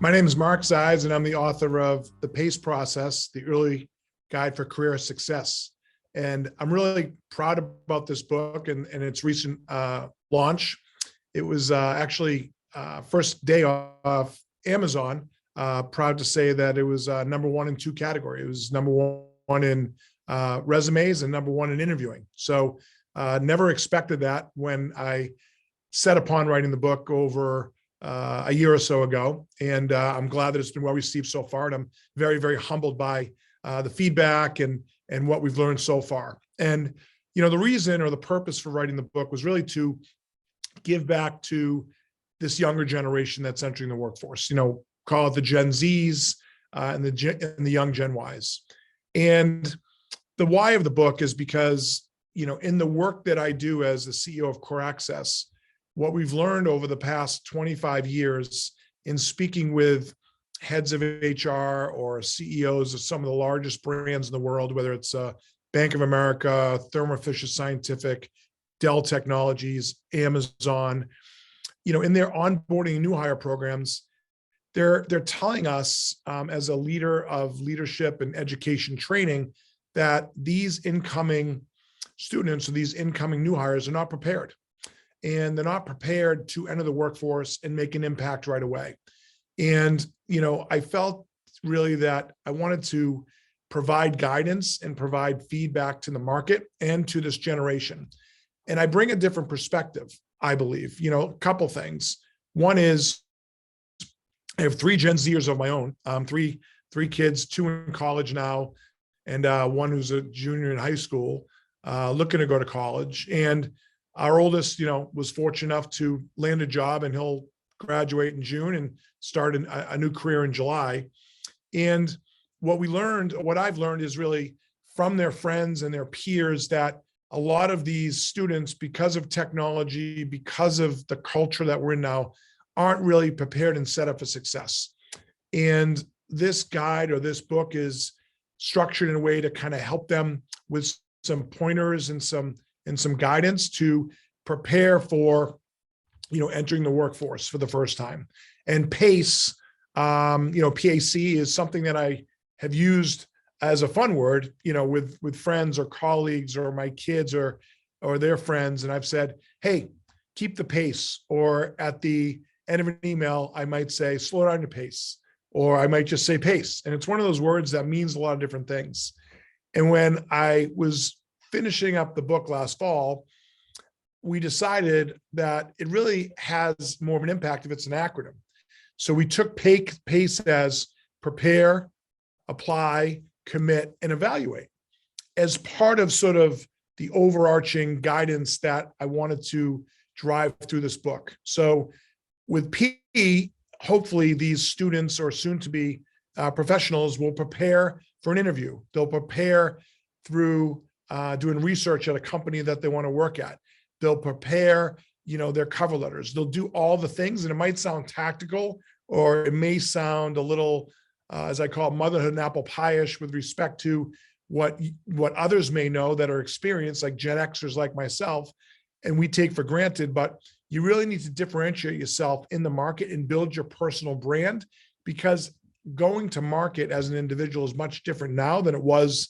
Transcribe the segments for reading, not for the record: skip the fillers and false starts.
My name is Mark Zides, and I'm the author of The PACE Process, the Early Guide for Career Success. And I'm really proud about this book and its recent launch. It was actually first day off Amazon. Proud to say that it was number one in two categories. It was number one in resumes and number one in interviewing. So never expected that when I set upon writing the book over a year or so ago. And I'm glad that it's been well received so far. And I'm very, very humbled by the feedback and what we've learned so far. And, you know, the reason or the purpose for writing the book was really to give back to this younger generation that's entering the workforce, you know, call it the Gen Zs and the young Gen Ys. And the why of the book is because, you know, in the work that I do as the CEO of Core Access, what we've learned over the past 25 years in speaking with heads of HR or CEOs of some of the largest brands in the world, whether it's Bank of America, Thermo Fisher Scientific, Dell Technologies, Amazon, you know, in their onboarding new hire programs, they're telling us as a leader of leadership and education training that these incoming students or these incoming new hires are not prepared. And they're not prepared to enter the workforce and make an impact right away. And, you know, I felt really that I wanted to provide guidance and provide feedback to the market and to this generation. And I bring a different perspective, I believe. You know, a couple things. One is I have three Gen Zers of my own, three kids, two in college now, and one who's a junior in high school, looking to go to college. And our oldest, you know, was fortunate enough to land a job, and he'll graduate in June and start a new career in July. And what I've learned is really from their friends and their peers that a lot of these students, because of technology, because of the culture that we're in now, aren't really prepared and set up for success. And this guide or this book is structured in a way to kind of help them with some pointers and some guidance to prepare for, you know, entering the workforce for the first time. And PACE, you know, PAC is something that I have used as a fun word, you know, with friends or colleagues or my kids or their friends. And I've said, hey, keep the pace. Or at the end of an email, I might say, slow down your pace. Or I might just say pace. And it's one of those words that means a lot of different things. And when I was finishing up the book last fall, we decided that it really has more of an impact if it's an acronym. So we took PACE as prepare, apply, commit, and evaluate as part of sort of the overarching guidance that I wanted to drive through this book. So with P, hopefully these students or soon to be professionals will prepare for an interview. They'll prepare through doing research at a company that they want to work at. They'll prepare, you know, their cover letters. They'll do all the things, and it might sound tactical, or it may sound a little, as I call it, motherhood and apple pie-ish with respect to what others may know that are experienced, like Gen Xers like myself, and we take for granted. But you really need to differentiate yourself in the market and build your personal brand, because going to market as an individual is much different now than it was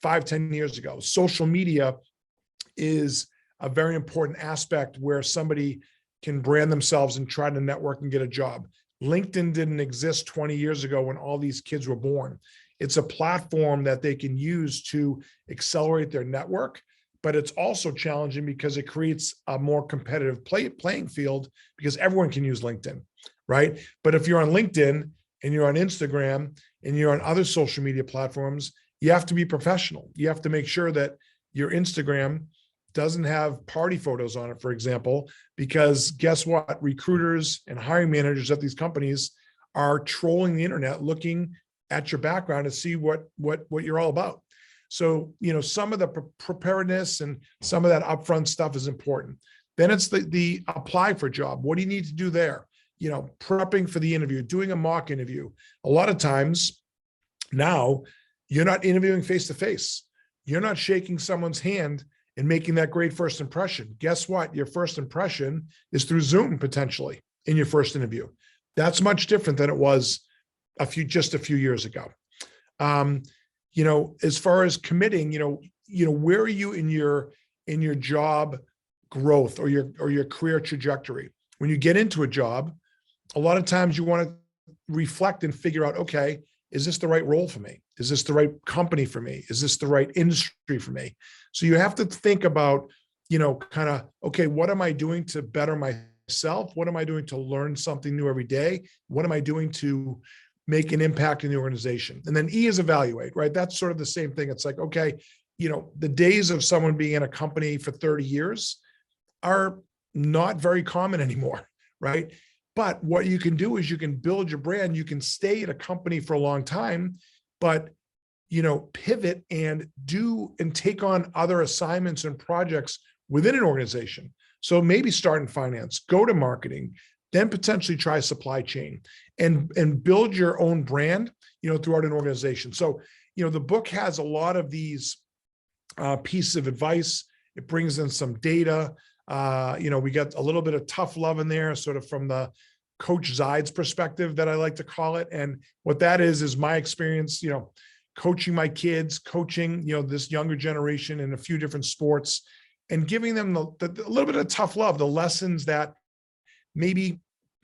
5-10 years ago. Social media is a very important aspect where somebody can brand themselves and try to network and get a job. LinkedIn didn't exist 20 years ago when all these kids were born. It's a platform that they can use to accelerate their network, but it's also challenging because it creates a more competitive playing field because everyone can use LinkedIn, right? But if you're on LinkedIn and you're on Instagram and you're on other social media platforms, you have to be professional. You have to make sure that your Instagram doesn't have party photos on it, for example, because guess what? Recruiters and hiring managers at these companies are trolling the internet, looking at your background to see what you're all about. So, you know, some of the preparedness and some of that upfront stuff is important. Then it's the apply for a job. What do you need to do there? You know, prepping for the interview, doing a mock interview. A lot of times now, you're not interviewing face-to-face. You're not shaking someone's hand and making that great first impression. Guess what? Your first impression is through Zoom potentially in your first interview. That's much different than it was just a few years ago. As far as committing, where are you in your job growth or your career trajectory? When you get into a job, a lot of times you want to reflect and figure out, okay, is this the right role for me? Is this the right company for me? Is this the right industry for me? So you have to think about, kind of, okay, what am I doing to better myself? What am I doing to learn something new every day? What am I doing to make an impact in the organization? And then E is evaluate, right? That's sort of the same thing. It's like, okay, the days of someone being in a company for 30 years are not very common anymore, right? But what you can do is you can build your brand. You can stay at a company for a long time, but pivot and take on other assignments and projects within an organization. So maybe start in finance, go to marketing, then potentially try supply chain and build your own brand, throughout an organization. So, the book has a lot of these pieces of advice. It brings in some data. We got a little bit of tough love in there, sort of from the Coach Zides perspective that I like to call it. And what that is my experience, coaching my kids, coaching, this younger generation in a few different sports and giving them a little bit of tough love, the lessons that maybe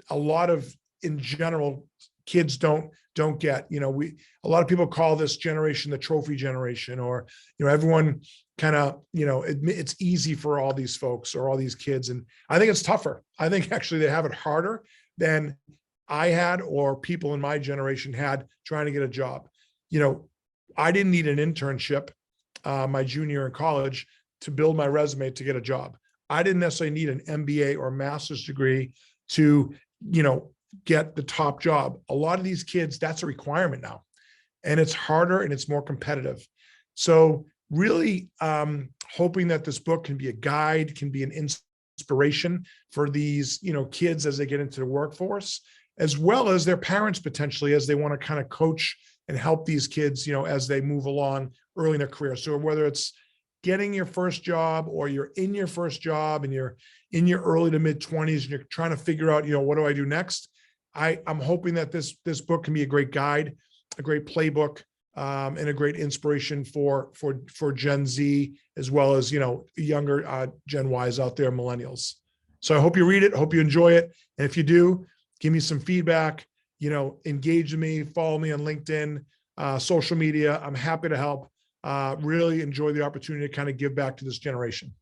a lot of, in general, kids don't get. A lot of people call this generation the trophy generation, or, everyone kind of, it's easy for all these folks or all these kids. And I think it's tougher. I think actually they have it harder than I had or people in my generation had trying to get a job. I didn't need an internship my junior year in college to build my resume to get a job. I didn't necessarily need an MBA or master's degree to, get the top job. A lot of these kids, that's a requirement now, and it's harder and it's more competitive. So really hoping that this book can be a guide, can be an inspiration for these, kids as they get into the workforce, as well as their parents potentially, as they want to kind of coach and help these kids, as they move along early in their career. So whether it's getting your first job or you're in your first job and you're in your early to mid 20s and you're trying to figure out, what do I do next? I'm hoping that this book can be a great guide, a great playbook, and a great inspiration for Gen Z, as well as, younger Gen Ys out there, millennials. So I hope you read it. Hope you enjoy it. And if you do, give me some feedback, engage with me, follow me on LinkedIn, social media. I'm happy to help. Really enjoy the opportunity to kind of give back to this generation.